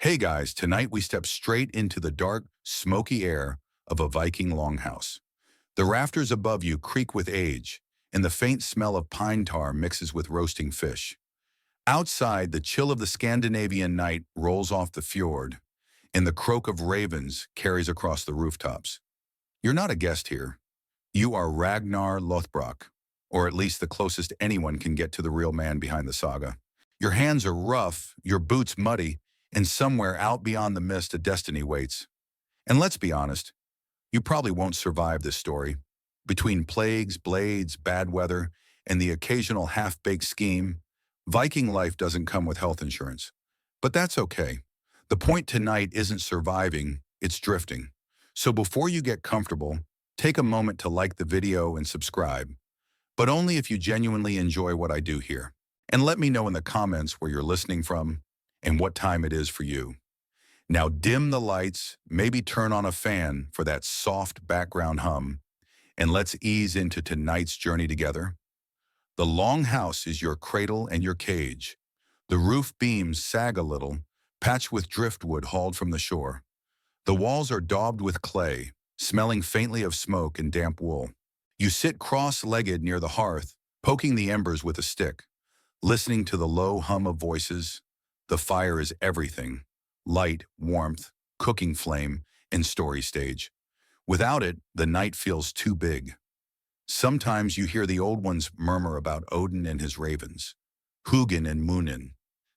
Hey guys, tonight we step straight into the dark, smoky air of a Viking longhouse. The rafters above you creak with age, and the faint smell of pine tar mixes with roasting fish. Outside, the chill of the Scandinavian night rolls off the fjord, and the croak of ravens carries across the rooftops. You're not a guest here. You are Ragnar Lothbrok, or at least the closest anyone can get to the real man behind the saga. Your hands are rough, your boots muddy, and somewhere out beyond the mist a destiny waits. And let's be honest, you probably won't survive this story. Between plagues, blades, bad weather, and the occasional half-baked scheme, Viking life doesn't come with health insurance. But that's okay. The point tonight isn't surviving, it's drifting. So before you get comfortable, take a moment to like the video and subscribe, but only if you genuinely enjoy what I do here. And let me know in the comments where you're listening from and what time it is for you. Now dim the lights, maybe turn on a fan for that soft background hum, and let's ease into tonight's journey together. The longhouse is your cradle and your cage. The roof beams sag a little, patched with driftwood hauled from the shore. The walls are daubed with clay, smelling faintly of smoke and damp wool. You sit cross-legged near the hearth, poking the embers with a stick, listening to the low hum of voices. The fire is everything: light, warmth, cooking flame, and story stage. Without it, the night feels too big. Sometimes you hear the old ones murmur about Odin and his ravens, Hugin and Munin.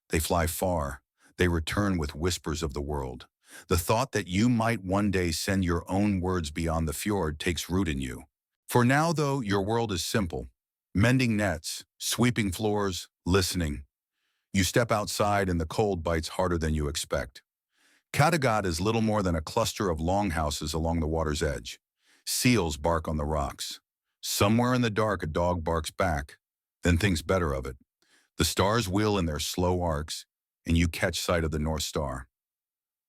They fly far. They return with whispers of the world. The thought that you might one day send your own words beyond the fjord takes root in you. For now, though, your world is simple: mending nets, sweeping floors, listening. You step outside and the cold bites harder than you expect. Kattegat is little more than a cluster of longhouses along the water's edge. Seals bark on the rocks. Somewhere in the dark a dog barks back, then thinks better of it. The stars wheel in their slow arcs, and you catch sight of the North Star.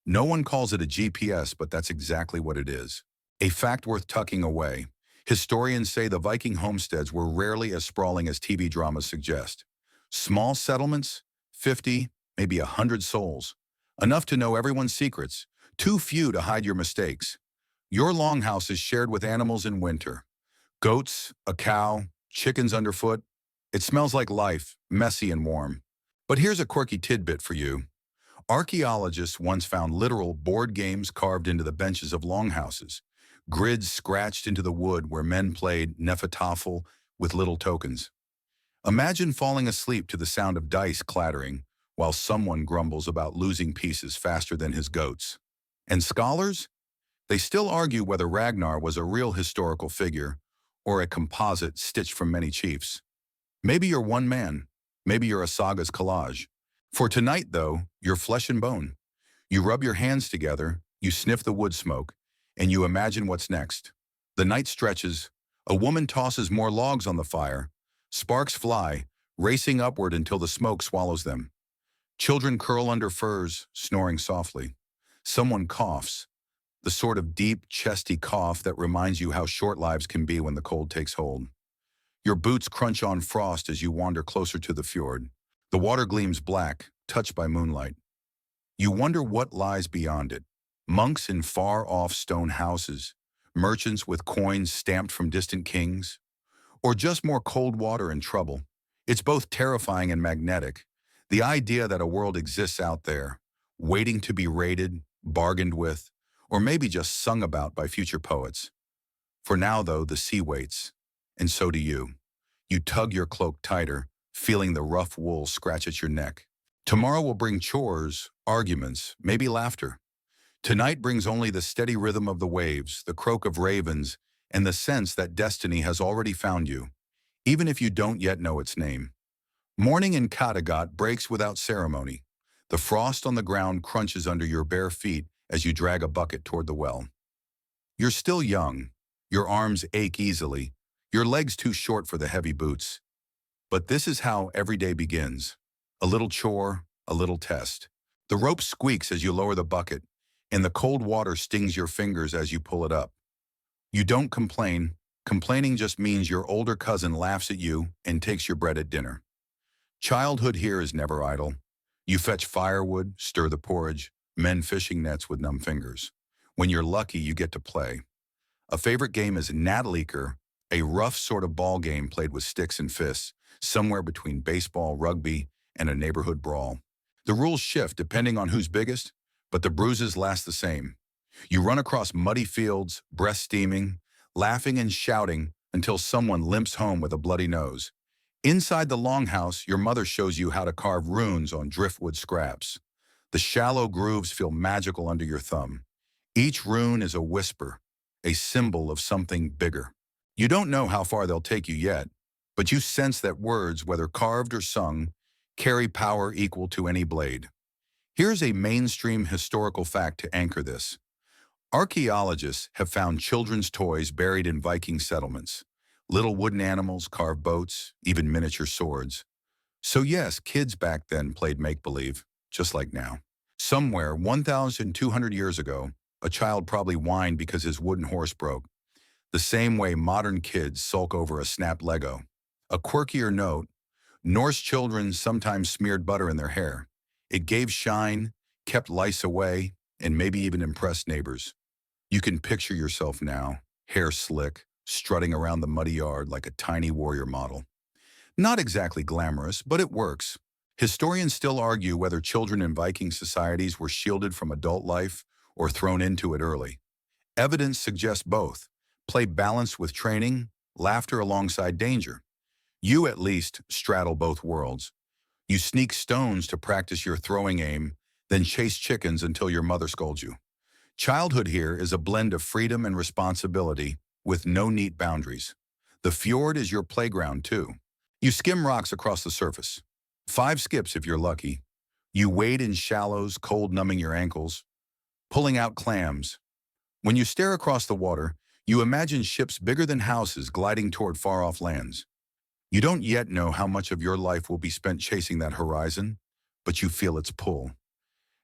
No one calls it a GPS, but that's exactly what it is. A fact worth tucking away. Historians say the Viking homesteads were rarely as sprawling as TV dramas suggest. Small settlements, 50, maybe 100 souls. Enough to know everyone's secrets, too few to hide your mistakes. Your longhouse is shared with animals in winter. Goats, a cow, chickens underfoot. It smells like life, messy and warm. But here's a quirky tidbit for you. Archaeologists once found literal board games carved into the benches of longhouses, grids scratched into the wood where men played Nefertafel with little tokens. Imagine falling asleep to the sound of dice clattering while someone grumbles about losing pieces faster than his goats. And scholars? They still argue whether Ragnar was a real historical figure or a composite stitched from many chiefs. Maybe you're one man, maybe you're a saga's collage. For tonight, though, you're flesh and bone. You rub your hands together, you sniff the wood smoke, and you imagine what's next. The night stretches, a woman tosses more logs on the fire, sparks fly, racing upward until the smoke swallows them. Children curl under furs, snoring softly. Someone coughs, the sort of deep, chesty cough that reminds you how short lives can be when the cold takes hold. Your boots crunch on frost as you wander closer to the fjord. The water gleams black, touched by moonlight. You wonder what lies beyond it. Monks in far-off stone houses, merchants with coins stamped from distant kings, or just more cold water and trouble. It's both terrifying and magnetic. The idea that a world exists out there, waiting to be raided, bargained with, or maybe just sung about by future poets. For now, though, the sea waits, and so do you. You tug your cloak tighter, feeling the rough wool scratch at your neck. Tomorrow will bring chores, arguments, maybe laughter. Tonight brings only the steady rhythm of the waves, the croak of ravens, and the sense that destiny has already found you, even if you don't yet know its name. Morning in Kattegat breaks without ceremony. The frost on the ground crunches under your bare feet as you drag a bucket toward the well. You're still young. Your arms ache easily, your legs too short for the heavy boots. But this is how every day begins. A little chore, a little test. The rope squeaks as you lower the bucket, and the cold water stings your fingers as you pull it up. You don't complain. Complaining just means your older cousin laughs at you and takes your bread at dinner. Childhood here is never idle. You fetch firewood, stir the porridge, men fishing nets with numb fingers. When you're lucky, you get to play. A favorite game is Nataleaker, a rough sort of ball game played with sticks and fists, somewhere between baseball, rugby, and a neighborhood brawl. The rules shift depending on who's biggest, but the bruises last the same. You run across muddy fields, breath steaming, laughing and shouting until someone limps home with a bloody nose. Inside the longhouse, your mother shows you how to carve runes on driftwood scraps. The shallow grooves feel magical under your thumb. Each rune is a whisper, a symbol of something bigger. You don't know how far they'll take you yet, but you sense that words, whether carved or sung, carry power equal to any blade. Here's a mainstream historical fact to anchor this. Archaeologists have found children's toys buried in Viking settlements. Little wooden animals, carved boats, even miniature swords. So yes, kids back then played make-believe, just like now. Somewhere 1,200 years ago, a child probably whined because his wooden horse broke, the same way modern kids sulk over a snapped Lego. A quirkier note, Norse children sometimes smeared butter in their hair. It gave shine, kept lice away, and maybe even impressed neighbors. You can picture yourself now, hair slick, strutting around the muddy yard like a tiny warrior model. Not exactly glamorous, but it works. Historians still argue whether children in Viking societies were shielded from adult life or thrown into it early. Evidence suggests both. Play balanced with training, laughter alongside danger. You, at least, straddle both worlds. You sneak stones to practice your throwing aim, then chase chickens until your mother scolds you. Childhood here is a blend of freedom and responsibility with no neat boundaries. The fjord is your playground, too. You skim rocks across the surface. 5 skips if you're lucky. You wade in shallows, cold numbing your ankles, pulling out clams. When you stare across the water, you imagine ships bigger than houses gliding toward far-off lands. You don't yet know how much of your life will be spent chasing that horizon, but you feel its pull.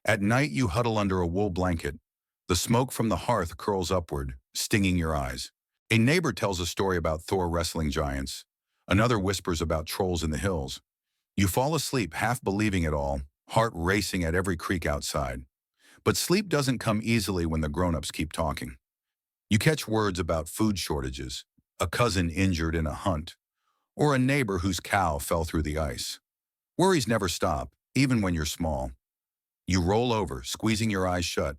At night, you huddle under a wool blanket. The smoke from the hearth curls upward, stinging your eyes. A neighbor tells a story about Thor wrestling giants. Another whispers about trolls in the hills. You fall asleep half believing it all, heart racing at every creak outside. But sleep doesn't come easily when the grown-ups keep talking. You catch words about food shortages, a cousin injured in a hunt, or a neighbor whose cow fell through the ice. Worries never stop, even when you're small. You roll over, squeezing your eyes shut,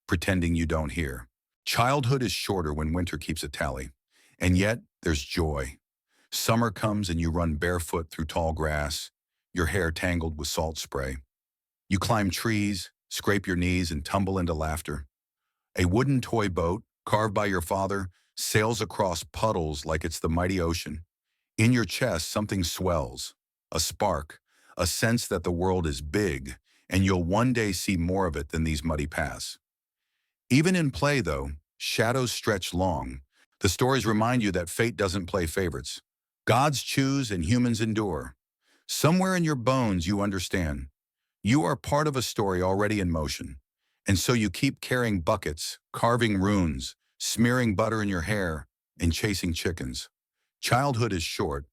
pretending you don't hear. Childhood is shorter when winter keeps a tally. And yet, there's joy. Summer comes and you run barefoot through tall grass, your hair tangled with salt spray. You climb trees, scrape your knees, and tumble into laughter. A wooden toy boat, carved by your father, sails across puddles like it's the mighty ocean. In your chest, something swells, a spark, a sense that the world is big, and you'll one day see more of it than these muddy paths. Even in play, though, shadows stretch long. The stories remind you that fate doesn't play favorites. Gods choose and humans endure. Somewhere in your bones you understand. You are part of a story already in motion. And so you keep carrying buckets, carving runes, smearing butter in your hair, and chasing chickens. Childhood is short,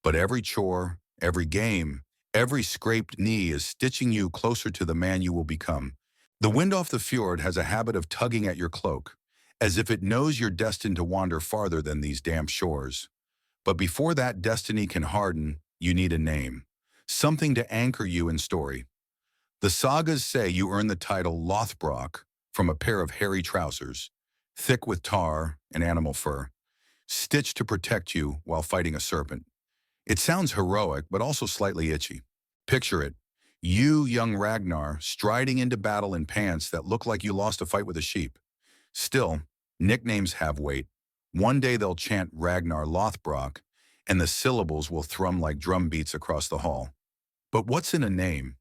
but every chore, every game, every scraped knee is stitching you closer to the man you will become. The wind off the fjord has a habit of tugging at your cloak, as if it knows you're destined to wander farther than these damp shores. But before that destiny can harden, you need a name, something to anchor you in story. The sagas say you earn the title Lothbrok from a pair of hairy trousers, thick with tar and animal fur, stitched to protect you while fighting a serpent. It sounds heroic, but also slightly itchy. Picture it. You, young Ragnar, striding into battle in pants that look like you lost a fight with a sheep. Still, nicknames have weight. One day they'll chant Ragnar Lothbrok, and the syllables will thrum like drum beats across the hall. But what's in a name?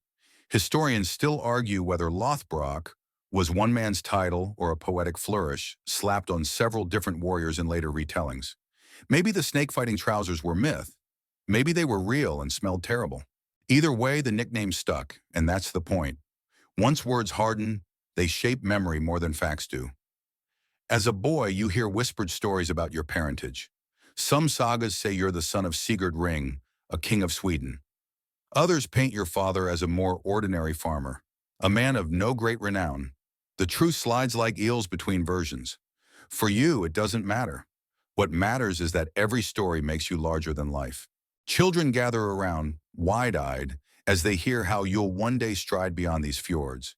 Historians still argue whether Lothbrok was one man's title or a poetic flourish slapped on several different warriors in later retellings. Maybe the snake-fighting trousers were myth. Maybe they were real and smelled terrible. Either way, the nickname stuck, and that's the point. Once words harden, they shape memory more than facts do. As a boy, you hear whispered stories about your parentage. Some sagas say you're the son of Sigurd Ring, a king of Sweden. Others paint your father as a more ordinary farmer. a man of no great renown. The truth slides like eels between versions. For you, it doesn't matter. What matters is that every story makes you larger than life. Children gather around, wide-eyed, as they hear how you'll one day stride beyond these fjords.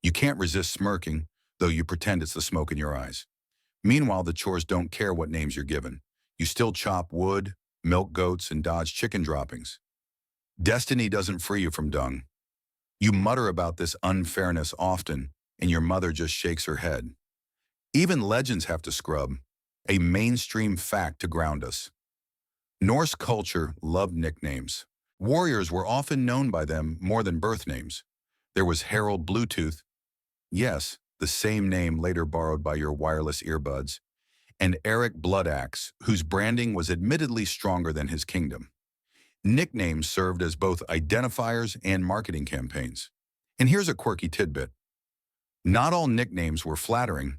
You can't resist smirking, though you pretend it's the smoke in your eyes. Meanwhile, the chores don't care what names you're given. You still chop wood, milk goats, and dodge chicken droppings. Destiny doesn't free you from dung. You mutter about this unfairness often, and your mother just shakes her head. Even legends have to scrub, a mainstream fact to ground us. Norse culture loved nicknames. Warriors were often known by them more than birth names. There was Harold Bluetooth, yes, the same name later borrowed by your wireless earbuds, and Eric Bloodaxe, whose branding was admittedly stronger than his kingdom. Nicknames served as both identifiers and marketing campaigns. And here's a quirky tidbit. Not all nicknames were flattering.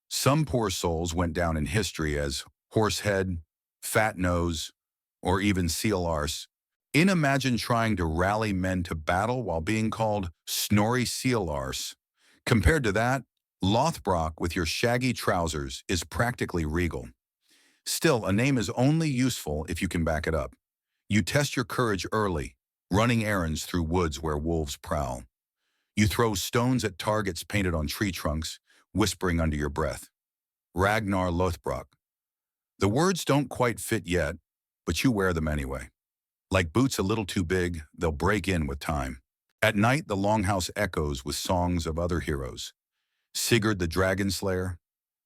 Some poor souls went down in history as Horsehead, Fat Nose, or even Seal Arse. Imagine trying to rally men to battle while being called Snorri Seal Arse. Compared to that, Lothbrok with your shaggy trousers is practically regal. Still, a name is only useful if you can back it up. You test your courage early, running errands through woods where wolves prowl. You throw stones at targets painted on tree trunks, whispering under your breath. Ragnar Lothbrok. The words don't quite fit yet, but you wear them anyway. Like boots a little too big, they'll break in with time. At night, the longhouse echoes with songs of other heroes. Sigurd the Dragon Slayer,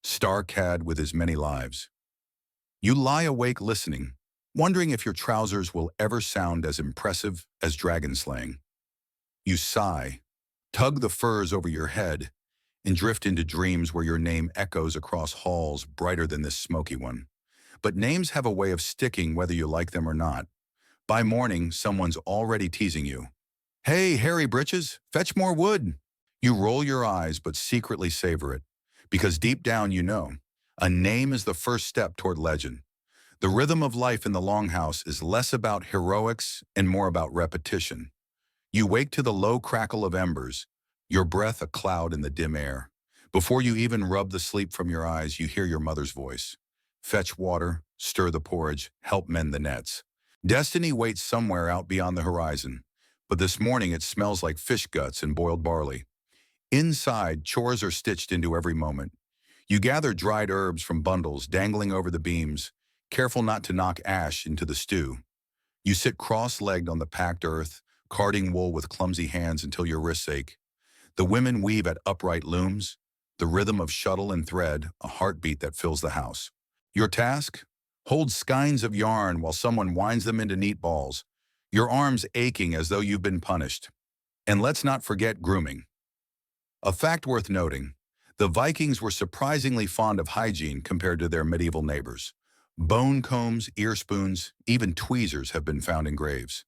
Starcad with his many lives. You lie awake listening, wondering if your trousers will ever sound as impressive as dragon slaying. You sigh, tug the furs over your head, and drift into dreams where your name echoes across halls brighter than this smoky one. But names have a way of sticking whether you like them or not. By morning, someone's already teasing you. Hey, hairy britches, fetch more wood. You roll your eyes but secretly savor it, because deep down you know, a name is the first step toward legend. The rhythm of life in the longhouse is less about heroics and more about repetition. You wake to the low crackle of embers, your breath a cloud in the dim air. Before you even rub the sleep from your eyes, you hear your mother's voice. Fetch water, stir the porridge, help mend the nets. Destiny waits somewhere out beyond the horizon, but this morning it smells like fish guts and boiled barley. Inside, chores are stitched into every moment. You gather dried herbs from bundles dangling over the beams, careful not to knock ash into the stew. You sit cross-legged on the packed earth, carding wool with clumsy hands until your wrists ache. The women weave at upright looms, the rhythm of shuttle and thread, a heartbeat that fills the house. Your task? Hold skeins of yarn while someone winds them into neat balls, your arms aching as though you've been punished. And let's not forget grooming. A fact worth noting, the Vikings were surprisingly fond of hygiene compared to their medieval neighbors. Bone combs, ear spoons, even tweezers have been found in graves.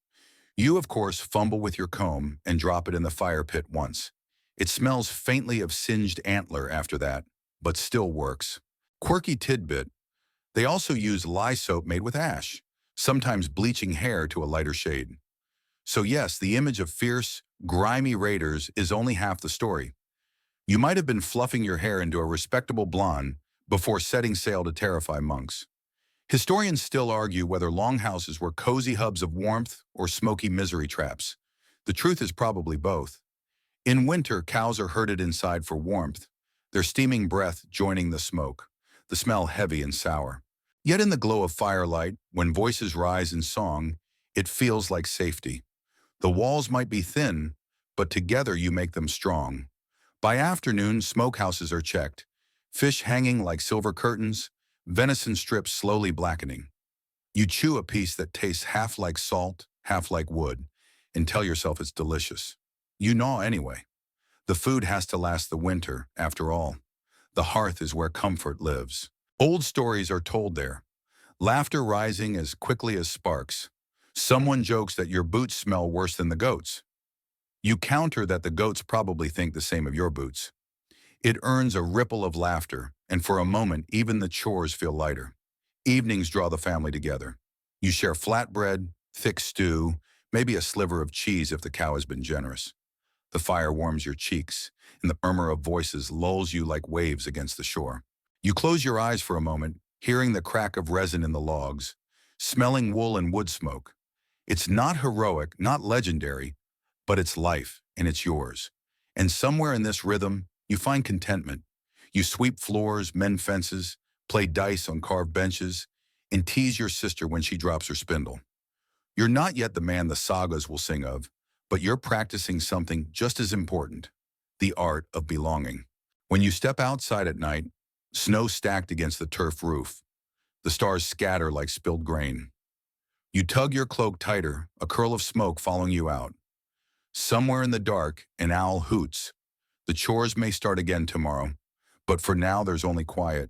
You, of course, fumble with your comb and drop it in the fire pit once. It smells faintly of singed antler after that, but still works. Quirky tidbit, they also use lye soap made with ash, sometimes bleaching hair to a lighter shade. So yes, the image of fierce, grimy raiders is only half the story. You might have been fluffing your hair into a respectable blonde before setting sail to terrify monks. Historians still argue whether longhouses were cozy hubs of warmth or smoky misery traps. The truth is probably both. In winter, cows are herded inside for warmth, their steaming breath joining the smoke, the smell heavy and sour. Yet in the glow of firelight, when voices rise in song, it feels like safety. The walls might be thin, but together you make them strong. By afternoon, smokehouses are checked, fish hanging like silver curtains, venison strips slowly blackening. You chew a piece that tastes half like salt, half like wood, and tell yourself it's delicious. You gnaw anyway. The food has to last the winter, after all. The hearth is where comfort lives. Old stories are told there, laughter rising as quickly as sparks. Someone jokes that your boots smell worse than the goats. You counter that the goats probably think the same of your boots. It earns a ripple of laughter, and for a moment, even the chores feel lighter. Evenings draw the family together. You share flatbread, thick stew, maybe a sliver of cheese if the cow has been generous. The fire warms your cheeks, and the murmur of voices lulls you like waves against the shore. You close your eyes for a moment, hearing the crack of resin in the logs, smelling wool and wood smoke. It's not heroic, not legendary, but it's life, and it's yours. And somewhere in this rhythm, you find contentment. You sweep floors, mend fences, play dice on carved benches, and tease your sister when she drops her spindle. You're not yet the man the sagas will sing of, but you're practicing something just as important, the art of belonging. When you step outside at night, snow stacked against the turf roof, the stars scatter like spilled grain. You tug your cloak tighter, a curl of smoke following you out. Somewhere in the dark, an owl hoots. The chores may start again tomorrow, but for now there's only quiet,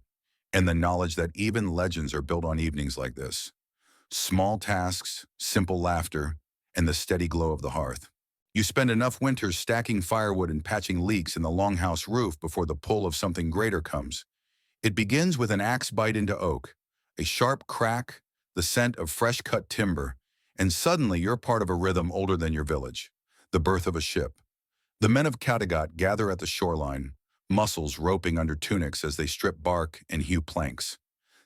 and the knowledge that even legends are built on evenings like this. Small tasks, simple laughter, and the steady glow of the hearth. You spend enough winters stacking firewood and patching leaks in the longhouse roof before the pull of something greater comes. It begins with an axe bite into oak, a sharp crack, the scent of fresh-cut timber, and suddenly you're part of a rhythm older than your village, the birth of a ship. The men of Kattegat gather at the shoreline, muscles roping under tunics as they strip bark and hew planks.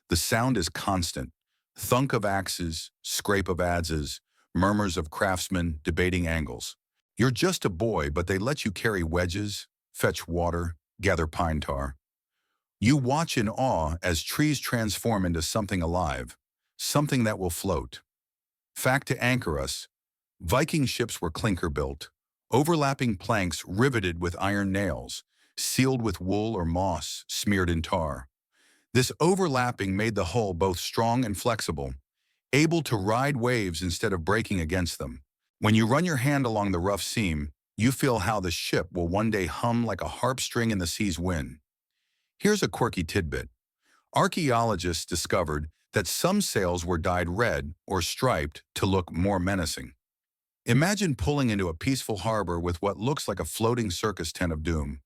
The sound is constant, thunk of axes, scrape of adzes, murmurs of craftsmen debating angles. You're just a boy, but they let you carry wedges, fetch water, gather pine tar. You watch in awe as trees transform into something alive, something that will float. Fact to anchor us, Viking ships were clinker-built, overlapping planks riveted with iron nails, sealed with wool or moss smeared in tar. This overlapping made the hull both strong and flexible, able to ride waves instead of breaking against them. When you run your hand along the rough seam, you feel how the ship will one day hum like a harp string in the sea's wind. Here's a quirky tidbit. Archaeologists discovered that some sails were dyed red or striped to look more menacing. Imagine pulling into a peaceful harbor with what looks like a floating circus tent of doom.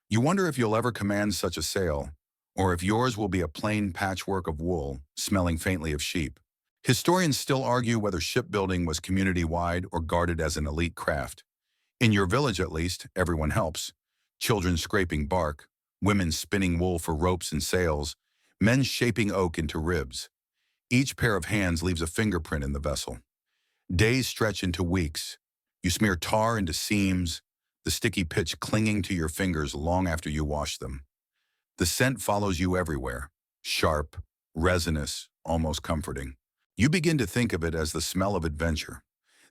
You wonder if you'll ever command such a sail, or if yours will be a plain patchwork of wool, smelling faintly of sheep. Historians still argue whether shipbuilding was community-wide or guarded as an elite craft. In your village, at least, everyone helps. Children scraping bark, women spinning wool for ropes and sails, men shaping oak into ribs. Each pair of hands leaves a fingerprint in the vessel. Days stretch into weeks. You smear tar into seams, the sticky pitch clinging to your fingers long after you wash them. The scent follows you everywhere, sharp, resinous, almost comforting. You begin to think of it as the smell of adventure.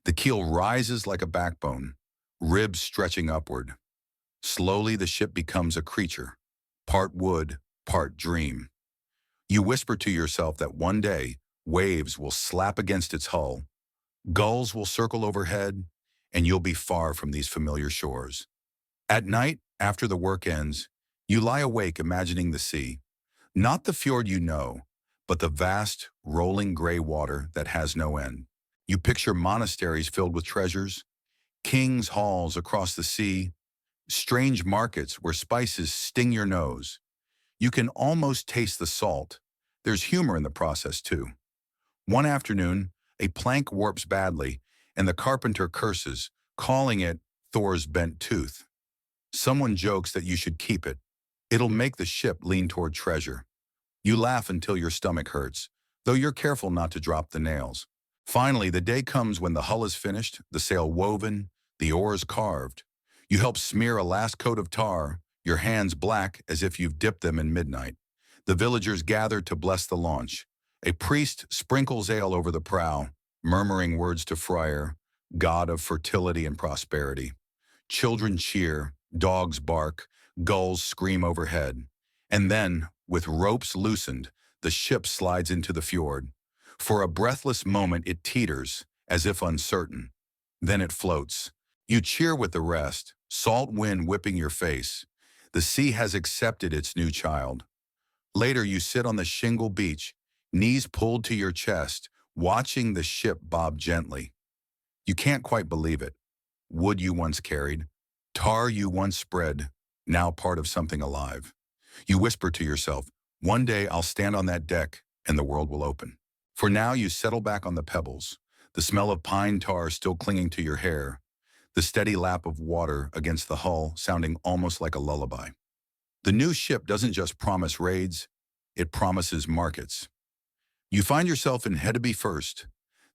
The keel rises like a backbone, ribs stretching upward. Slowly the ship becomes a creature, part wood, part dream. You whisper to yourself that one day, waves will slap against its hull, gulls will circle overhead, and you'll be far from these familiar shores. At night, after the work ends, you lie awake imagining the sea. Not the fjord you know, but the vast, rolling gray water that has no end. You picture monasteries filled with treasures, kings' halls across the sea, strange markets where spices sting your nose. You can almost taste the salt. There's humor in the process, too. One afternoon, a plank warps badly, and the carpenter curses, calling it Thor's bent tooth. Someone jokes that you should keep it. It'll make the ship lean toward treasure. You laugh until your stomach hurts, though you're careful not to drop the nails. Finally, the day comes when the hull is finished, the sail woven, the oars carved. You help smear a last coat of tar, your hands black as if you've dipped them in midnight. The villagers gather to bless the launch. A priest sprinkles ale over the prow, murmuring words to Friar, god of fertility and prosperity. Children cheer, dogs bark, gulls scream overhead. And then, with ropes loosened, the ship slides into the fjord. For a breathless moment it teeters, as if uncertain. Then it floats. You cheer with the rest, salt wind whipping your face. The sea has accepted its new child. Later you sit on the shingle beach, knees pulled to your chest, watching the ship bob gently. You can't quite believe it. Wood you once carried, tar you once spread, now part of something alive. You whisper to yourself, one day I'll stand on that deck and the world will open. For now you settle back on the pebbles, the smell of pine tar still clinging to your hair. the steady lap of water against the hull sounding almost like a lullaby. The new ship doesn't just promise raids, it promises markets. You find yourself in Hedeby first,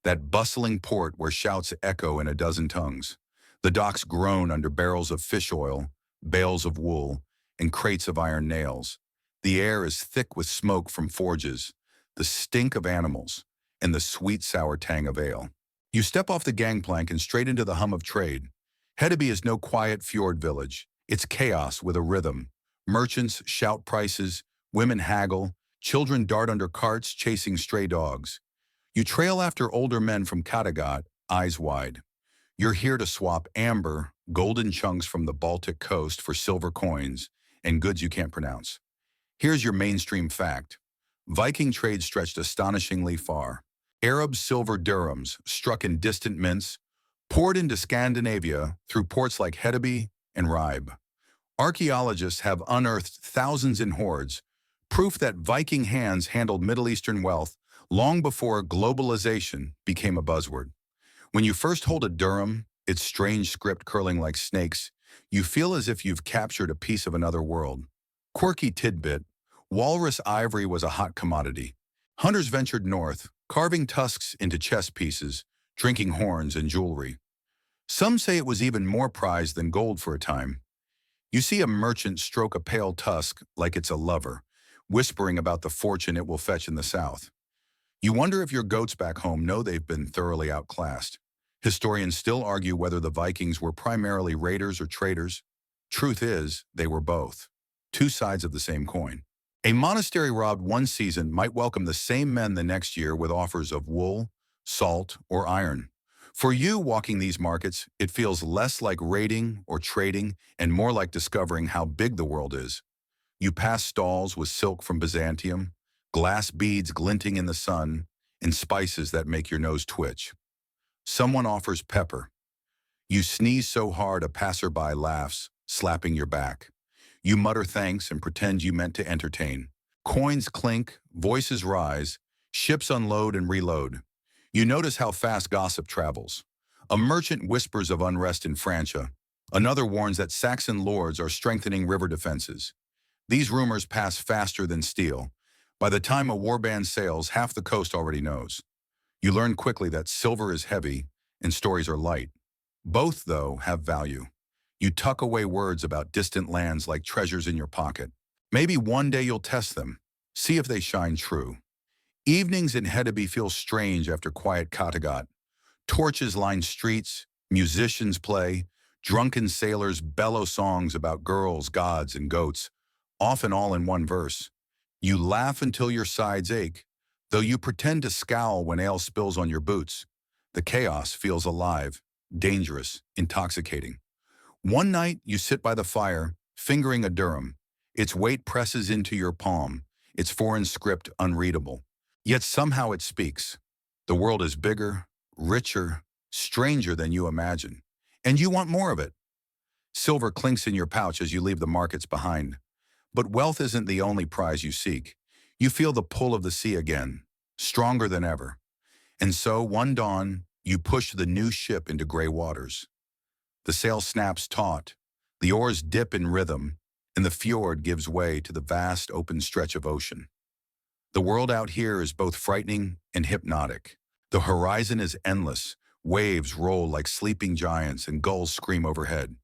that bustling port where shouts echo in a dozen tongues. The docks groan under barrels of fish oil, bales of wool, and crates of iron nails. The air is thick with smoke from forges, the stink of animals, and the sweet sour tang of ale. You step off the gangplank and straight into the hum of trade. Hedeby is no quiet fjord village. It's chaos with a rhythm. Merchants shout prices, women haggle, children dart under carts chasing stray dogs. You trail after older men from Kattegat, eyes wide. You're here to swap amber, golden chunks from the Baltic coast for silver coins and goods you can't pronounce. Here's your mainstream fact. Viking trade stretched astonishingly far. Arab silver dirhams, struck in distant mints, poured into Scandinavia through ports like Hedeby and Ribe. Archaeologists have unearthed thousands in hoards, proof that Viking hands handled Middle Eastern wealth long before globalization became a buzzword. When you first hold a dirham, its strange script curling like snakes, you feel as if you've captured a piece of another world. Quirky tidbit, walrus ivory was a hot commodity. Hunters ventured north, carving tusks into chess pieces, drinking horns and jewelry. Some say it was even more prized than gold for a time. You see a merchant stroke a pale tusk like it's a lover, whispering about the fortune it will fetch in the south. You wonder if your goats back home know they've been thoroughly outclassed. Historians still argue whether the Vikings were primarily raiders or traders. Truth is, they were both. Two sides of the same coin. A monastery robbed one season might welcome the same men the next year with offers of wool, salt, or iron. For you walking these markets, it feels less like raiding or trading and more like discovering how big the world is. You pass stalls with silk from Byzantium, glass beads glinting in the sun, and spices that make your nose twitch. Someone offers pepper. You sneeze so hard a passerby laughs, slapping your back. You mutter thanks and pretend you meant to entertain. Coins clink, voices rise, ships unload and reload. You notice how fast gossip travels. A merchant whispers of unrest in Francia. Another warns that Saxon lords are strengthening river defenses. These rumors pass faster than steel. By the time a warband sails, half the coast already knows. You learn quickly that silver is heavy and stories are light. Both, though, have value. You tuck away words about distant lands like treasures in your pocket. Maybe one day you'll test them, see if they shine true. Evenings in Hedeby feel strange after quiet Kattegat. Torches line streets, musicians play, drunken sailors bellow songs about girls, gods, and goats, often all in one verse. You laugh until your sides ache, though you pretend to scowl when ale spills on your boots. The chaos feels alive, dangerous, intoxicating. One night, you sit by the fire, fingering a dirham. Its weight presses into your palm, its foreign script unreadable. Yet somehow it speaks. The world is bigger, richer, stranger than you imagine. And you want more of it. Silver clinks in your pouch as you leave the markets behind. But wealth isn't the only prize you seek. You feel the pull of the sea again, stronger than ever. And so, one dawn, you push the new ship into gray waters. The sail snaps taut, the oars dip in rhythm, and the fjord gives way to the vast open stretch of ocean. The world out here is both frightening and hypnotic. The horizon is endless, waves roll like sleeping giants and gulls scream overhead.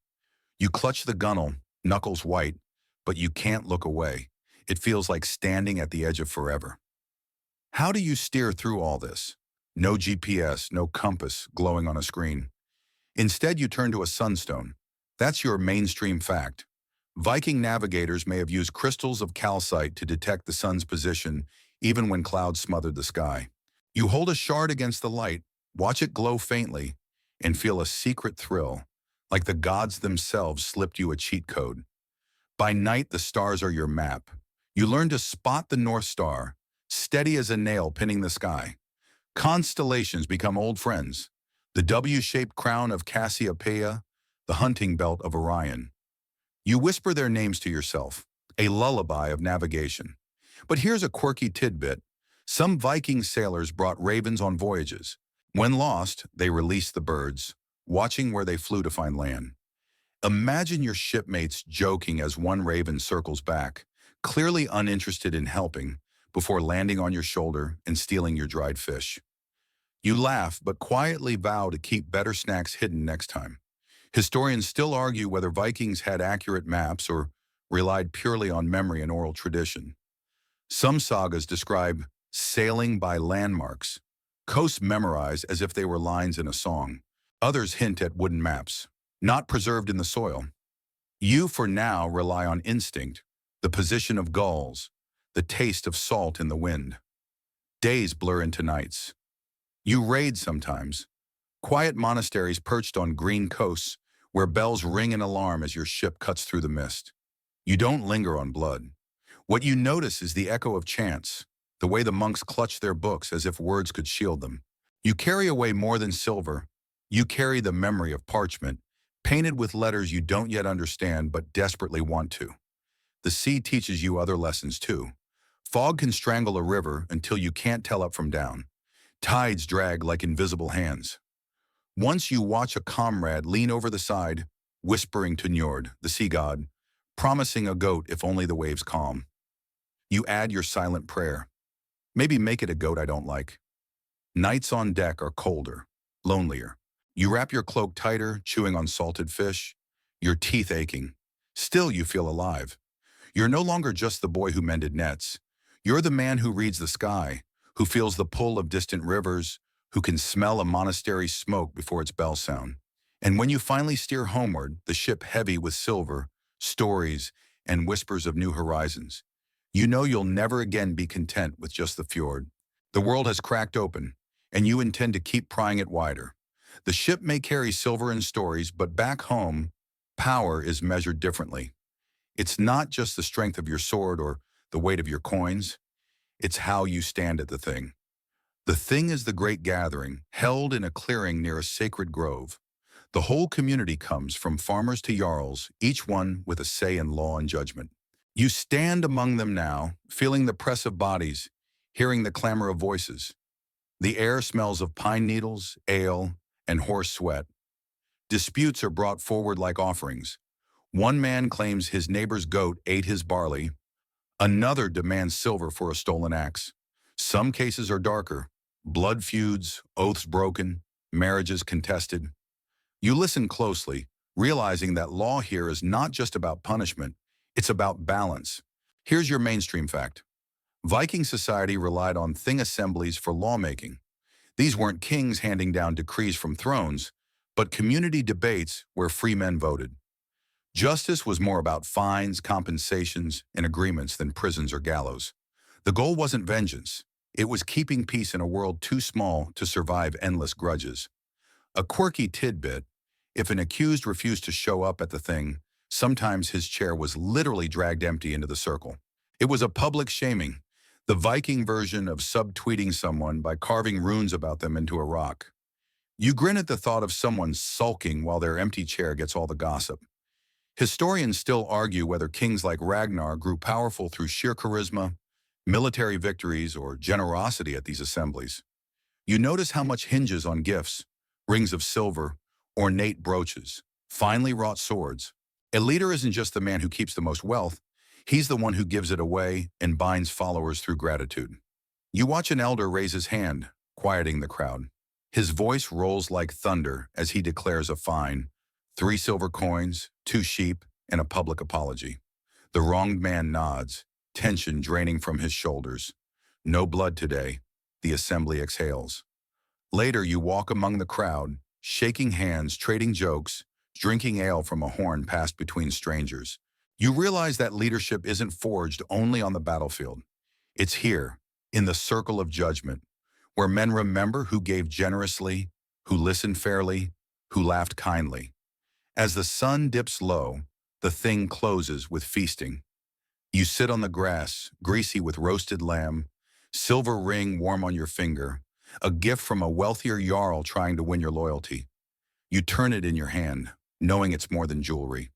You clutch the gunwale, knuckles white, but you can't look away. It feels like standing at the edge of forever. How do you steer through all this? No GPS, no compass glowing on a screen. Instead, you turn to a sunstone. That's your mainstream fact. Viking navigators may have used crystals of calcite to detect the sun's position, even when clouds smothered the sky. You hold a shard against the light, watch it glow faintly, and feel a secret thrill, like the gods themselves slipped you a cheat code. By night, the stars are your map. You learn to spot the North Star, steady as a nail pinning the sky. Constellations become old friends. The W-shaped crown of Cassiopeia, the hunting belt of Orion. You whisper their names to yourself, a lullaby of navigation. But here's a quirky tidbit. Some Viking sailors brought ravens on voyages. When lost, they released the birds, watching where they flew to find land. Imagine your shipmates joking as one raven circles back, clearly uninterested in helping, before landing on your shoulder and stealing your dried fish. You laugh, but quietly vow to keep better snacks hidden next time. Historians still argue whether Vikings had accurate maps or relied purely on memory and oral tradition. Some sagas describe sailing by landmarks, coasts memorized as if they were lines in a song. Others hint at wooden maps, not preserved in the soil. You, for now, rely on instinct, the position of gulls, the taste of salt in the wind. Days blur into nights. You raid sometimes, quiet monasteries perched on green coasts where bells ring an alarm as your ship cuts through the mist. You don't linger on blood. What you notice is the echo of chants, the way the monks clutch their books as if words could shield them. You carry away more than silver. You carry the memory of parchment, painted with letters you don't yet understand but desperately want to. The sea teaches you other lessons too. Fog can strangle a river until you can't tell up from down. Tides drag like invisible hands. Once you watch a comrade lean over the side, whispering to Njord, the sea god, promising a goat if only the waves calm. You add your silent prayer. Maybe make it a goat I don't like. Nights on deck are colder, lonelier. You wrap your cloak tighter, chewing on salted fish, your teeth aching. Still you feel alive. You're no longer just the boy who mended nets. You're the man who reads the sky, who feels the pull of distant rivers, who can smell a monastery's smoke before its bells sound. And when you finally steer homeward, the ship heavy with silver, stories, and whispers of new horizons, you know you'll never again be content with just the fjord. The world has cracked open, and you intend to keep prying it wider. The ship may carry silver and stories, but back home, power is measured differently. It's not just the strength of your sword or the weight of your coins. It's how you stand at the thing. The thing is the great gathering, held in a clearing near a sacred grove. The whole community comes, from farmers to jarls, each one with a say in law and judgment. You stand among them now, feeling the press of bodies, hearing the clamor of voices. The air smells of pine needles, ale, and horse sweat. Disputes are brought forward like offerings. One man claims his neighbor's goat ate his barley. Another demands silver for a stolen axe. Some cases are darker. Blood feuds, oaths broken, marriages contested. You listen closely, realizing that law here is not just about punishment, it's about balance. Here's your mainstream fact. Viking society relied on thing assemblies for lawmaking. These weren't kings handing down decrees from thrones, but community debates where free men voted. Justice was more about fines, compensations, and agreements than prisons or gallows. The goal wasn't vengeance. It was keeping peace in a world too small to survive endless grudges. A quirky tidbit: if an accused refused to show up at the thing, sometimes his chair was literally dragged empty into the circle. It was a public shaming, the Viking version of subtweeting someone by carving runes about them into a rock. You grin at the thought of someone sulking while their empty chair gets all the gossip. Historians still argue whether kings like Ragnar grew powerful through sheer charisma, military victories, or generosity at these assemblies. You notice how much hinges on gifts: rings of silver, ornate brooches, finely wrought swords. A leader isn't just the man who keeps the most wealth, he's the one who gives it away and binds followers through gratitude. You watch an elder raise his hand, quieting the crowd. His voice rolls like thunder as he declares a fine: 3 silver coins, 2 sheep, and a public apology. The wronged man nods, tension draining from his shoulders. No blood today, the assembly exhales. Later you walk among the crowd, shaking hands, trading jokes, drinking ale from a horn passed between strangers. You realize that leadership isn't forged only on the battlefield. It's here, in the circle of judgment, where men remember who gave generously, who listened fairly, who laughed kindly. As the sun dips low, the thing closes with feasting. You sit on the grass, greasy with roasted lamb, silver ring warm on your finger, a gift from a wealthier jarl trying to win your loyalty. You turn it in your hand, knowing it's more than jewelry.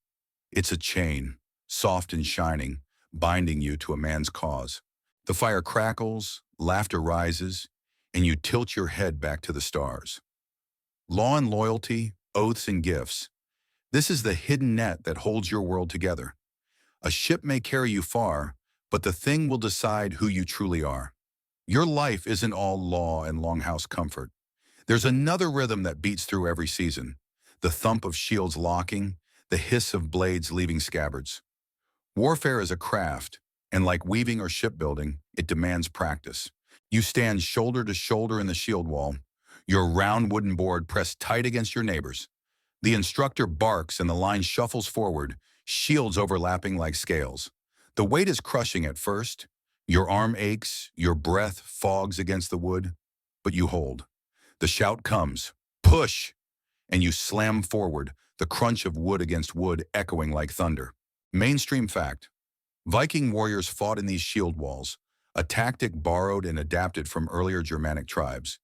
It's a chain, soft and shining, binding you to a man's cause. The fire crackles, laughter rises, and you tilt your head back to the stars. Law and loyalty, oaths, and gifts. This is the hidden net that holds your world together. A ship may carry you far, but the thing will decide who you truly are. Your life isn't all law and longhouse comfort. There's another rhythm that beats through every season. The thump of shields locking, the hiss of blades leaving scabbards. Warfare is a craft, and like weaving or shipbuilding, it demands practice. You stand shoulder to shoulder in the shield wall, your round wooden board pressed tight against your neighbor's. The instructor barks and the line shuffles forward, shields overlapping like scales. The weight is crushing at first. Your arm aches, your breath fogs against the wood, but you hold. The shout comes, push, and you slam forward, the crunch of wood against wood echoing like thunder. Mainstream fact: Viking warriors fought in these shield walls, a tactic borrowed and adapted from earlier Germanic tribes.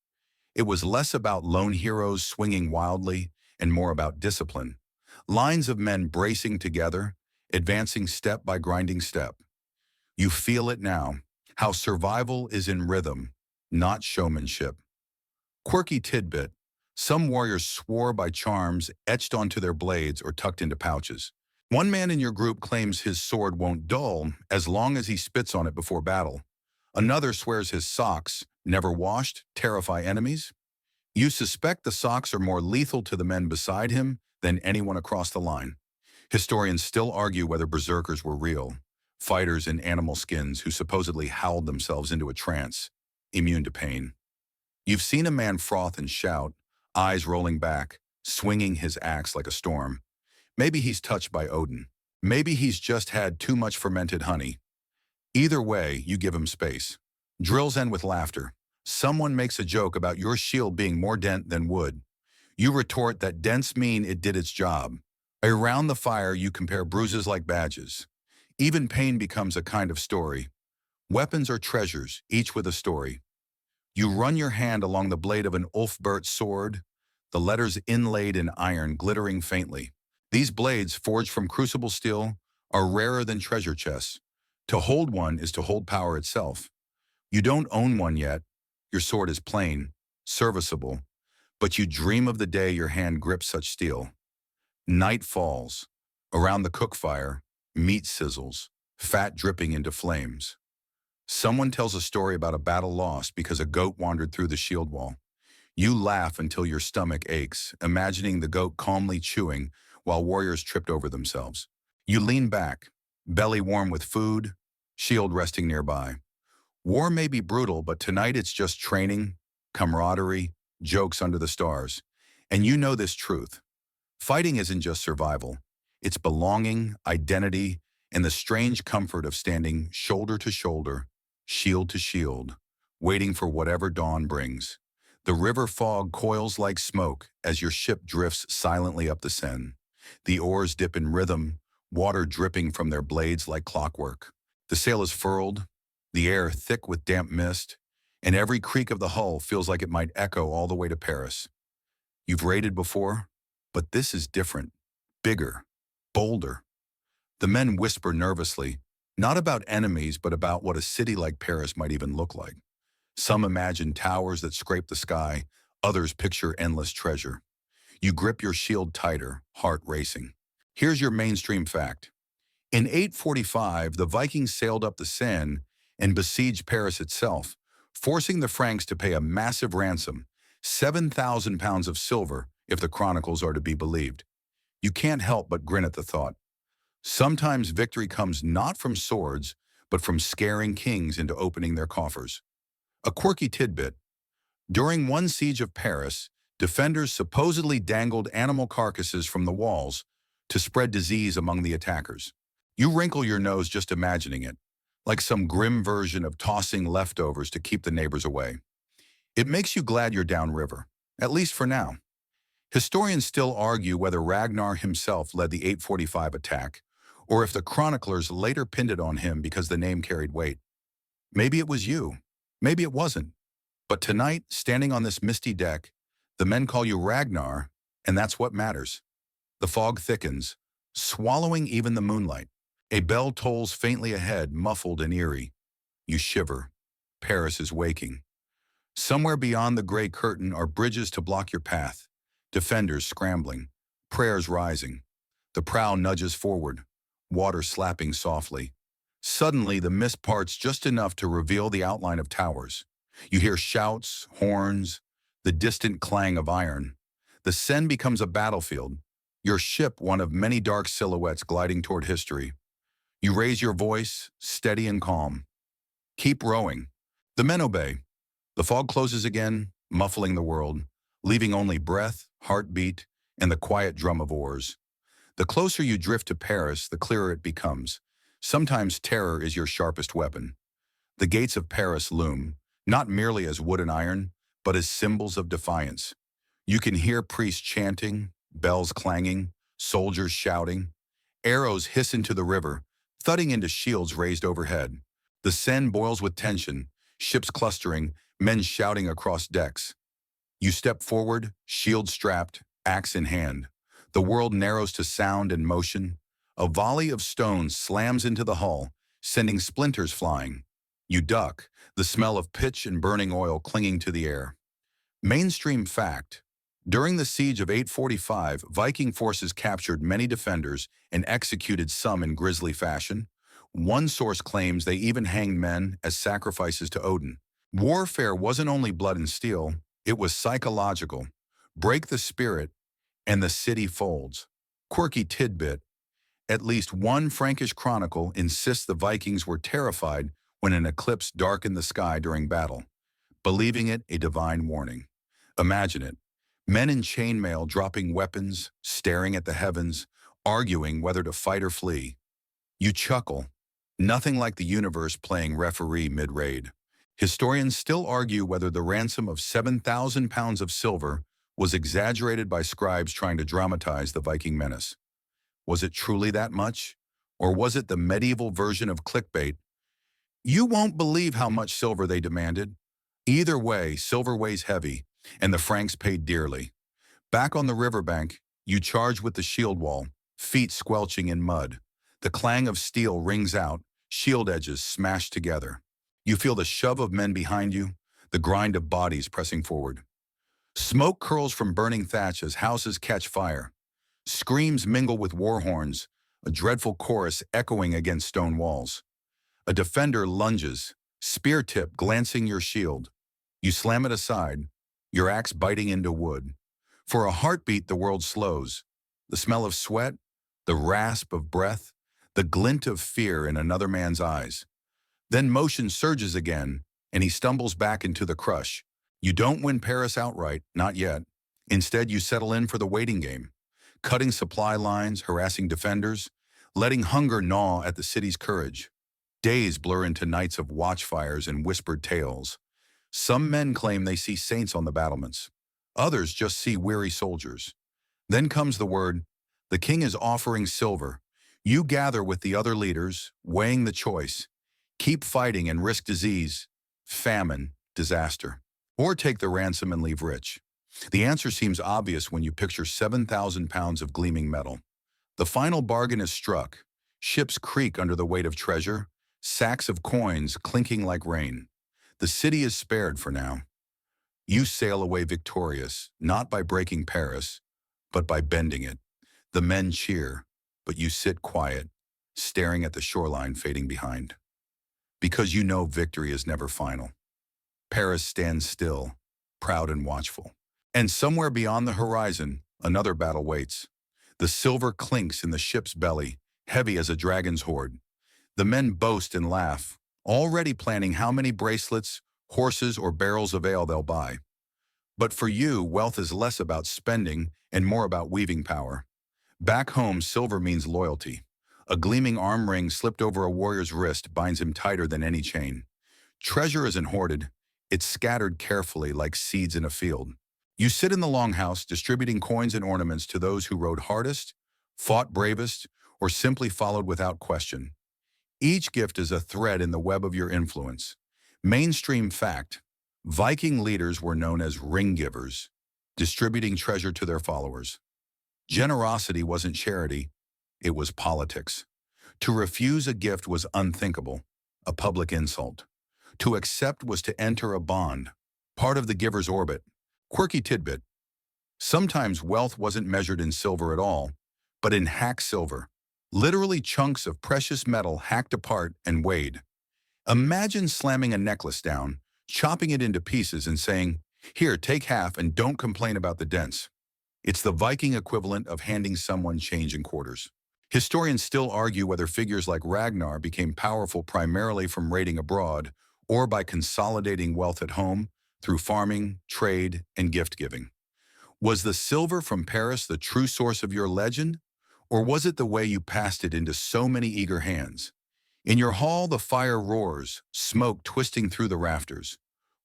It was less about lone heroes swinging wildly and more about discipline. Lines of men bracing together, advancing step by grinding step. You feel it now, how survival is in rhythm, not showmanship. Quirky tidbit: some warriors swore by charms etched onto their blades or tucked into pouches. One man in your group claims his sword won't dull as long as he spits on it before battle. Another swears his socks, never washed, terrify enemies. You suspect the socks are more lethal to the men beside him than anyone across the line. Historians still argue whether berserkers were real, fighters in animal skins who supposedly howled themselves into a trance, immune to pain. You've seen a man froth and shout, eyes rolling back, swinging his axe like a storm. Maybe he's touched by Odin. Maybe he's just had too much fermented honey. Either way, you give him space. Drills end with laughter. Someone makes a joke about your shield being more dent than wood. You retort that dents mean it did its job. Around the fire, you compare bruises like badges. Even pain becomes a kind of story. Weapons are treasures, each with a story. You run your hand along the blade of an Ulfbert sword, the letters inlaid in iron glittering faintly. These blades, forged from crucible steel, are rarer than treasure chests. To hold one is to hold power itself. You don't own one yet. Your sword is plain, serviceable, but you dream of the day your hand grips such steel. Night falls. Around the cook fire, meat sizzles, fat dripping into flames. Someone tells a story about a battle lost because a goat wandered through the shield wall. You laugh until your stomach aches, imagining the goat calmly chewing while warriors tripped over themselves. You lean back, belly warm with food, shield resting nearby. War may be brutal, but tonight it's just training, camaraderie, jokes under the stars. And you know this truth. Fighting isn't just survival. It's belonging, identity, and the strange comfort of standing shoulder to shoulder, shield to shield, waiting for whatever dawn brings. The river fog coils like smoke as your ship drifts silently up the Seine. The oars dip in rhythm, water dripping from their blades like clockwork. The sail is furled, the air thick with damp mist, and every creak of the hull feels like it might echo all the way to Paris. You've raided before, but this is different, bigger, bolder. The men whisper nervously, not about enemies, but about what a city like Paris might even look like. Some imagine towers that scrape the sky, others picture endless treasure. You grip your shield tighter, heart racing. Here's your mainstream fact. In 845, the Vikings sailed up the Seine and besieged Paris itself, forcing the Franks to pay a massive ransom, 7,000 pounds of silver, if the chronicles are to be believed. You can't help but grin at the thought. Sometimes victory comes not from swords, but from scaring kings into opening their coffers. A quirky tidbit: during one siege of Paris, defenders supposedly dangled animal carcasses from the walls to spread disease among the attackers. You wrinkle your nose just imagining it, like some grim version of tossing leftovers to keep the neighbors away. It makes you glad you're downriver, at least for now. Historians still argue whether Ragnar himself led the 845 attack, or if the chroniclers later pinned it on him because the name carried weight. Maybe it was you. Maybe it wasn't. But tonight, standing on this misty deck, the men call you Ragnar, and that's what matters. The fog thickens, swallowing even the moonlight. A bell tolls faintly ahead, muffled and eerie. You shiver. Paris is waking. Somewhere beyond the gray curtain are bridges to block your path. defenders scrambling, prayers rising. The prow nudges forward, water slapping softly. Suddenly, the mist parts just enough to reveal the outline of towers. You hear shouts, horns, the distant clang of iron. The Seine becomes a battlefield, your ship one of many dark silhouettes gliding toward history. You raise your voice, steady and calm. Keep rowing. The men obey. The fog closes again, muffling the world, leaving only breath, heartbeat, and the quiet drum of oars. The closer you drift to Paris, the clearer it becomes. Sometimes terror is your sharpest weapon. The gates of Paris loom, not merely as wood and iron, but as symbols of defiance. You can hear priests chanting, bells clanging, soldiers shouting. Arrows hiss into the river, thudding into shields raised overhead. The Seine boils with tension, ships clustering, men shouting across decks. You step forward, shield strapped, axe in hand. The world narrows to sound and motion. A volley of stones slams into the hull, sending splinters flying. You duck, the smell of pitch and burning oil clinging to the air. Mainstream fact. During the siege of 845, Viking forces captured many defenders and executed some in grisly fashion. One source claims they even hanged men as sacrifices to Odin. Warfare wasn't only blood and steel, it was psychological. Break the spirit, and the city folds. Quirky tidbit. At least one Frankish chronicle insists the Vikings were terrified when an eclipse darkened the sky during battle, believing it a divine warning. Imagine it. Men in chainmail dropping weapons, staring at the heavens, arguing whether to fight or flee. You chuckle. Nothing like the universe playing referee mid-raid. Historians still argue whether the ransom of 7,000 pounds of silver was exaggerated by scribes trying to dramatize the Viking menace. Was it truly that much? Or was it the medieval version of clickbait? You won't believe how much silver they demanded. Either way, silver weighs heavy, and the Franks paid dearly. Back on the riverbank, you charge with the shield wall, feet squelching in mud. The clang of steel rings out, shield edges smashed together. You feel the shove of men behind you, the grind of bodies pressing forward. Smoke curls from burning thatch as houses catch fire. Screams mingle with war horns, a dreadful chorus echoing against stone walls. A defender lunges, spear tip glancing your shield. You slam it aside, your axe biting into wood. For a heartbeat, the world slows. The smell of sweat, the rasp of breath, the glint of fear in another man's eyes. Then motion surges again, and he stumbles back into the crush. You don't win Paris outright, not yet. Instead, you settle in for the waiting game, cutting supply lines, harassing defenders, letting hunger gnaw at the city's courage. Days blur into nights of watchfires and whispered tales. Some men claim they see saints on the battlements. Others just see weary soldiers. Then comes the word, the king is offering silver. You gather with the other leaders, weighing the choice. Keep fighting and risk disease, famine, disaster. Or take the ransom and leave rich. The answer seems obvious when you picture 7,000 pounds of gleaming metal. The final bargain is struck. Ships creak under the weight of treasure, sacks of coins clinking like rain. The city is spared for now. You sail away victorious, not by breaking Paris, but by bending it. The men cheer, but you sit quiet, staring at the shoreline fading behind. Because you know victory is never final. Paris stands still, proud and watchful. And somewhere beyond the horizon, another battle waits. The silver clinks in the ship's belly, heavy as a dragon's hoard. The men boast and laugh, already planning how many bracelets, horses, or barrels of ale they'll buy. But for you, wealth is less about spending and more about weaving power. Back home, silver means loyalty. A gleaming arm ring slipped over a warrior's wrist binds him tighter than any chain. Treasure isn't hoarded. It's scattered carefully like seeds in a field. You sit in the longhouse distributing coins and ornaments to those who rode hardest, fought bravest, or simply followed without question. Each gift is a thread in the web of your influence. Mainstream fact, Viking leaders were known as ring givers, distributing treasure to their followers. Generosity wasn't charity, it was politics. To refuse a gift was unthinkable, a public insult. To accept was to enter a bond, part of the giver's orbit. Quirky tidbit. Sometimes wealth wasn't measured in silver at all, but in hack silver, literally chunks of precious metal hacked apart and weighed. Imagine slamming a necklace down, chopping it into pieces and saying, "Here, take half and don't complain about the dents." It's the Viking equivalent of handing someone change in quarters. Historians still argue whether figures like Ragnar became powerful primarily from raiding abroad or by consolidating wealth at home through farming, trade, and gift-giving. Was the silver from Paris the true source of your legend? Or was it the way you passed it into so many eager hands? In your hall, the fire roars, smoke twisting through the rafters.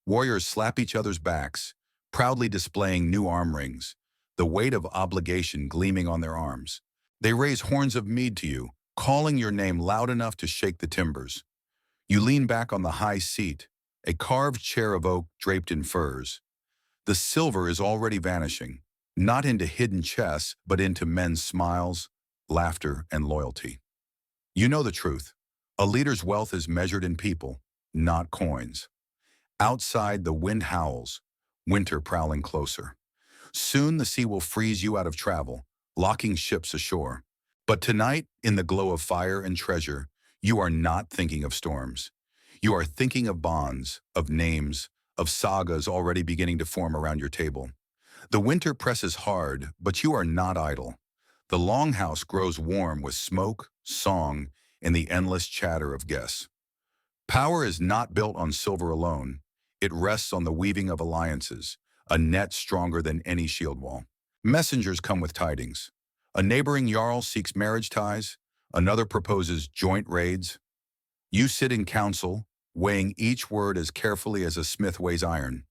Warriors slap each other's backs, proudly displaying new arm rings, the weight of obligation gleaming on their arms. They raise horns of mead to you, calling your name loud enough to shake the timbers. You lean back on the high seat, a carved chair of oak draped in furs. The silver is already vanishing, not into hidden chests, but into men's smiles, laughter, and loyalty. You know the truth. A leader's wealth is measured in people, not coins. Outside, the wind howls, winter prowling closer. Soon the sea will freeze you out of travel, locking ships ashore. But tonight, in the glow of fire and treasure, you are not thinking of storms. You are thinking of bonds, of names, of sagas already beginning to form around your table. The winter presses hard, but you are not idle. The longhouse grows warm with smoke, song, and the endless chatter of guests. Power is not built on silver alone. It rests on the weaving of alliances, a net stronger than any shield wall. Messengers come with tidings. A neighboring jarl seeks marriage ties, another proposes joint raids. You sit in council, weighing each word as carefully as a smith weighs iron.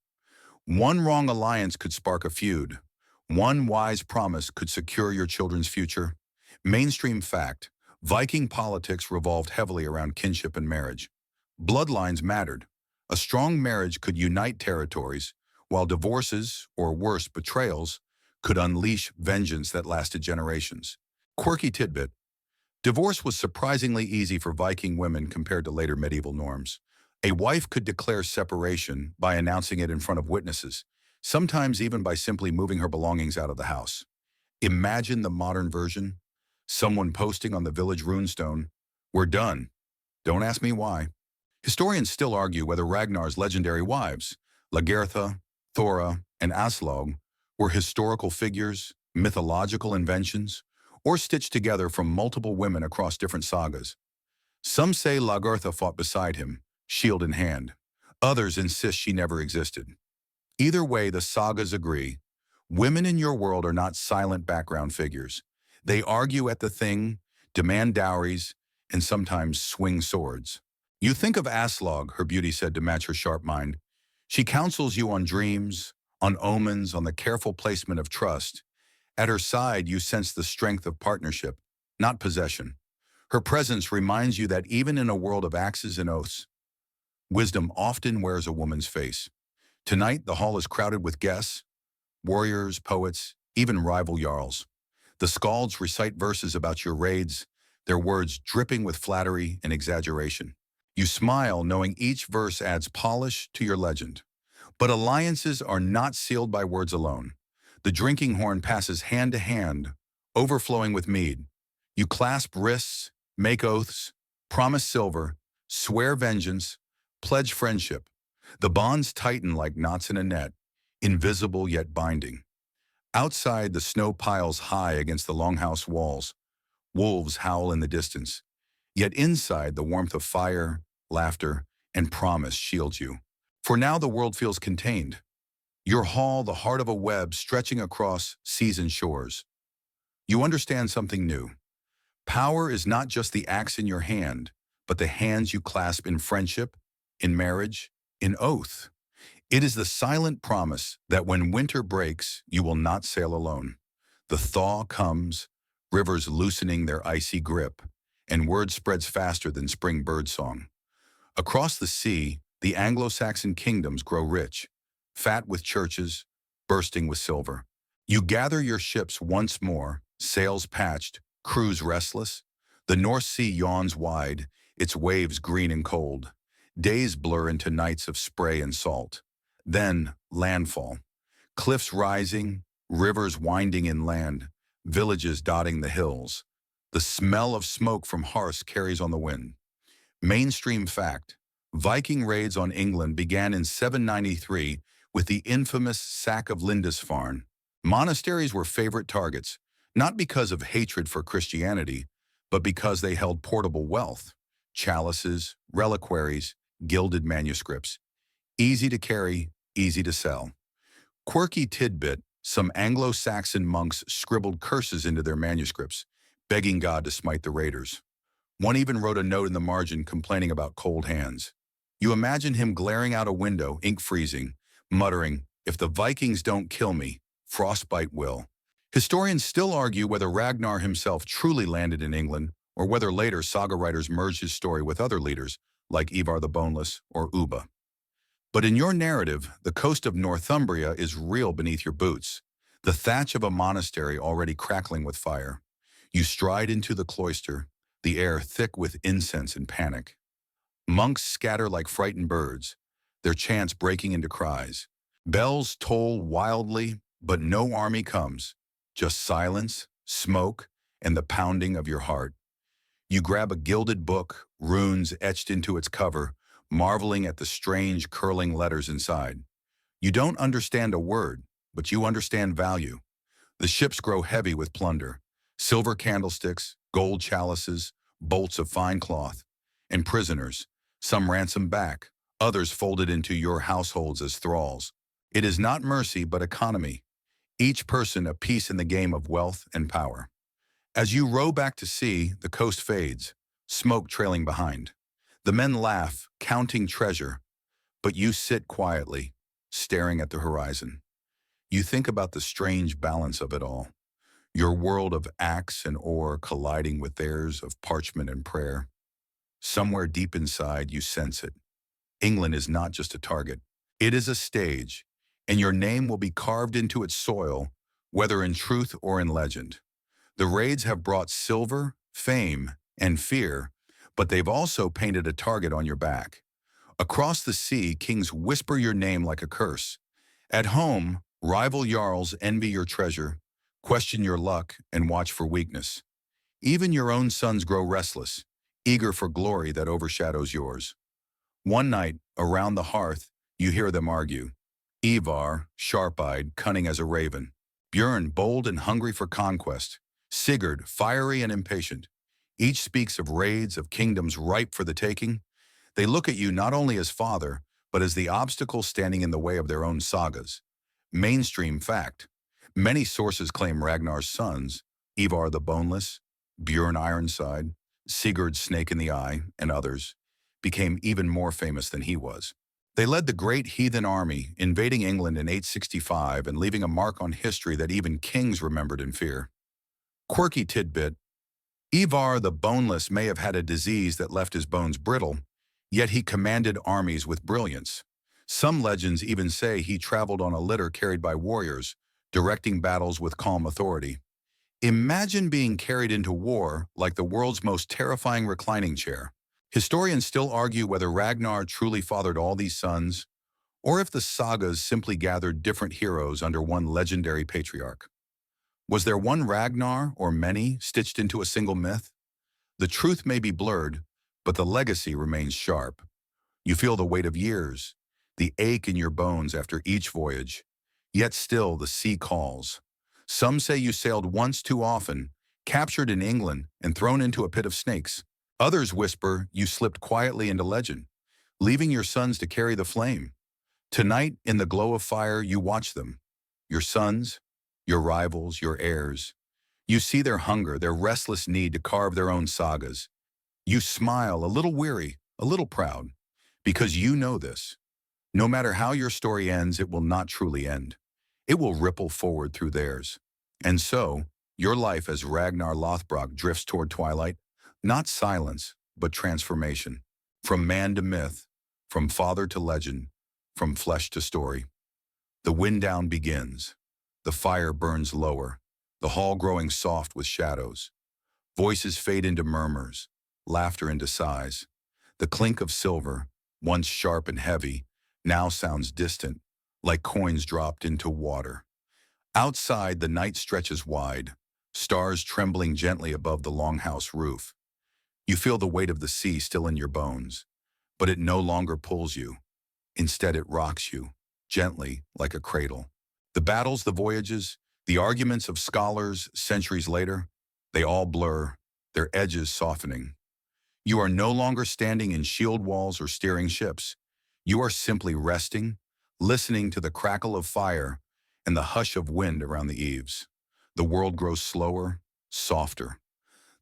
One wrong alliance could spark a feud. One wise promise could secure your children's future. Mainstream fact, Viking politics revolved heavily around kinship and marriage. Bloodlines mattered. A strong marriage could unite territories, while divorces, or worse, betrayals, could unleash vengeance that lasted generations. Quirky tidbit. Divorce was surprisingly easy for Viking women compared to later medieval norms. A wife could declare separation by announcing it in front of witnesses, sometimes even by simply moving her belongings out of the house. Imagine the modern version. Someone posting on the village runestone, "We're done. Don't ask me why." Historians still argue whether Ragnar's legendary wives, Lagertha, Thora, and Aslog, were historical figures, mythological inventions, or stitched together from multiple women across different sagas. Some say Lagertha fought beside him, shield in hand. Others insist she never existed. Either way, the sagas agree. Women in your world are not silent background figures. They argue at the thing, demand dowries, and sometimes swing swords. You think of Aslog, her beauty said to match her sharp mind. She counsels you on dreams, on omens, on the careful placement of trust. At her side, you sense the strength of partnership, not possession. Her presence reminds you that even in a world of axes and oaths, wisdom often wears a woman's face. Tonight, the hall is crowded with guests, warriors, poets, even rival jarls. The skalds recite verses about your raids, their words dripping with flattery and exaggeration. You smile knowing each verse adds polish to your legend. But alliances are not sealed by words alone. The drinking horn passes hand to hand, overflowing with mead. You clasp wrists, make oaths, promise silver, swear vengeance, pledge friendship. The bonds tighten like knots in a net, invisible yet binding. Outside, the snow piles high against the longhouse walls. Wolves howl in the distance. Yet inside, the warmth of fire, laughter, and promise shields you. For now, the world feels contained. Your hall, the heart of a web stretching across seas and shores. You understand something new. Power is not just the axe in your hand, but the hands you clasp in friendship, in marriage, in oath. It is the silent promise that when winter breaks, you will not sail alone. The thaw comes, rivers loosening their icy grip, and word spreads faster than spring birdsong. Across the sea, the Anglo-Saxon kingdoms grow rich, fat with churches, bursting with silver. You gather your ships once more, sails patched, crews restless. The North Sea yawns wide, its waves green and cold. Days blur into nights of spray and salt. Then, landfall. Cliffs rising, rivers winding inland, villages dotting the hills. The smell of smoke from hearths carries on the wind. Mainstream fact: Viking raids on England began in 793 with the infamous sack of Lindisfarne. Monasteries were favorite targets, not because of hatred for Christianity, but because they held portable wealth: chalices, reliquaries, gilded manuscripts. Easy to carry, easy to sell. Quirky tidbit: some Anglo-Saxon monks scribbled curses into their manuscripts, begging God to smite the raiders. One even wrote a note in the margin complaining about cold hands. You imagine him glaring out a window, ink freezing, muttering, "If the Vikings don't kill me, frostbite will." Historians still argue whether Ragnar himself truly landed in England or whether later saga writers merged his story with other leaders like Ivar the Boneless or Ubba. But in your narrative, the coast of Northumbria is real beneath your boots, the thatch of a monastery already crackling with fire. You stride into the cloister, the air thick with incense and panic. Monks scatter like frightened birds, their chants breaking into cries. Bells toll wildly, but no army comes. Just silence, smoke, and the pounding of your heart. You grab a gilded book, runes etched into its cover, marveling at the strange curling letters inside. You don't understand a word, but you understand value. The ships grow heavy with plunder: silver candlesticks, gold chalices, bolts of fine cloth, and prisoners, some ransomed back, others folded into your households as thralls. It is not mercy but economy, each person a piece in the game of wealth and power. As you row back to sea, the coast fades, smoke trailing behind. The men laugh, counting treasure, but you sit quietly, staring at the horizon. You think about the strange balance of it all. Your world of axe and oar colliding with theirs of parchment and prayer. Somewhere deep inside, you sense it. England is not just a target. It is a stage, and your name will be carved into its soil, whether in truth or in legend. The raids have brought silver, fame, and fear, but they've also painted a target on your back. Across the sea, kings whisper your name like a curse. At home, rival jarls envy your treasure, question your luck, and watch for weakness. Even your own sons grow restless, eager for glory that overshadows yours. One night, around the hearth, you hear them argue. Ivar, sharp-eyed, cunning as a raven. Björn, bold and hungry for conquest. Sigurd, fiery and impatient. Each speaks of raids, of kingdoms ripe for the taking. They look at you not only as father, but as the obstacle standing in the way of their own sagas. Mainstream fact: many sources claim Ragnar's sons, Ivar the Boneless, Björn Ironside, Sigurd Snake in the Eye, and others, became even more famous than he was. They led the great heathen army, invading England in 865 and leaving a mark on history that even kings remembered in fear. Quirky tidbit: Ivar the Boneless may have had a disease that left his bones brittle, yet he commanded armies with brilliance. Some legends even say he traveled on a litter carried by warriors, directing battles with calm authority. Imagine being carried into war like the world's most terrifying reclining chair. Historians still argue whether Ragnar truly fathered all these sons, or if the sagas simply gathered different heroes under one legendary patriarch. Was there one Ragnar, or many, stitched into a single myth? The truth may be blurred, but the legacy remains sharp. You feel the weight of years, the ache in your bones after each voyage, yet still the sea calls. Some say you sailed once too often, captured in England and thrown into a pit of snakes. Others whisper you slipped quietly into legend, leaving your sons to carry the flame. Tonight, in the glow of fire, you watch them. Your sons, your rivals, your heirs. You see their hunger, their restless need to carve their own sagas. You smile, a little weary, a little proud, because you know this. No matter how your story ends, it will not truly end. It will ripple forward through theirs. And so, your life as Ragnar Lothbrok drifts toward twilight, not silence, but transformation. From man to myth, from father to legend, from flesh to story. The wind down begins. The fire burns lower, the hall growing soft with shadows. Voices fade into murmurs, laughter into sighs. The clink of silver, once sharp and heavy, now sounds distant, like coins dropped into water. Outside, the night stretches wide, stars trembling gently above the longhouse roof. You feel the weight of the sea still in your bones, but it no longer pulls you. Instead, it rocks you, gently, like a cradle. The battles, the voyages, the arguments of scholars centuries later, they all blur, their edges softening. You are no longer standing in shield walls or steering ships. You are simply resting, listening to the crackle of fire and the hush of wind around the eaves. The world grows slower, softer.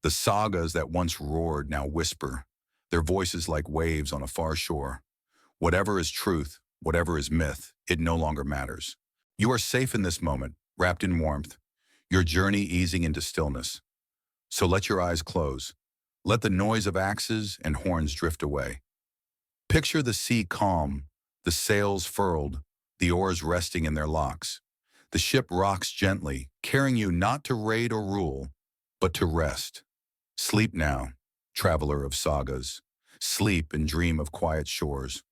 The sagas that once roared now whisper, their voices like waves on a far shore. Whatever is truth, whatever is myth, it no longer matters. You are safe in this moment, wrapped in warmth, your journey easing into stillness. So let your eyes close. Let the noise of axes and horns drift away. Picture the sea calm, the sails furled, the oars resting in their locks. The ship rocks gently, carrying you not to raid or rule, but to rest. Sleep now, traveler of sagas. Sleep and dream of quiet shores.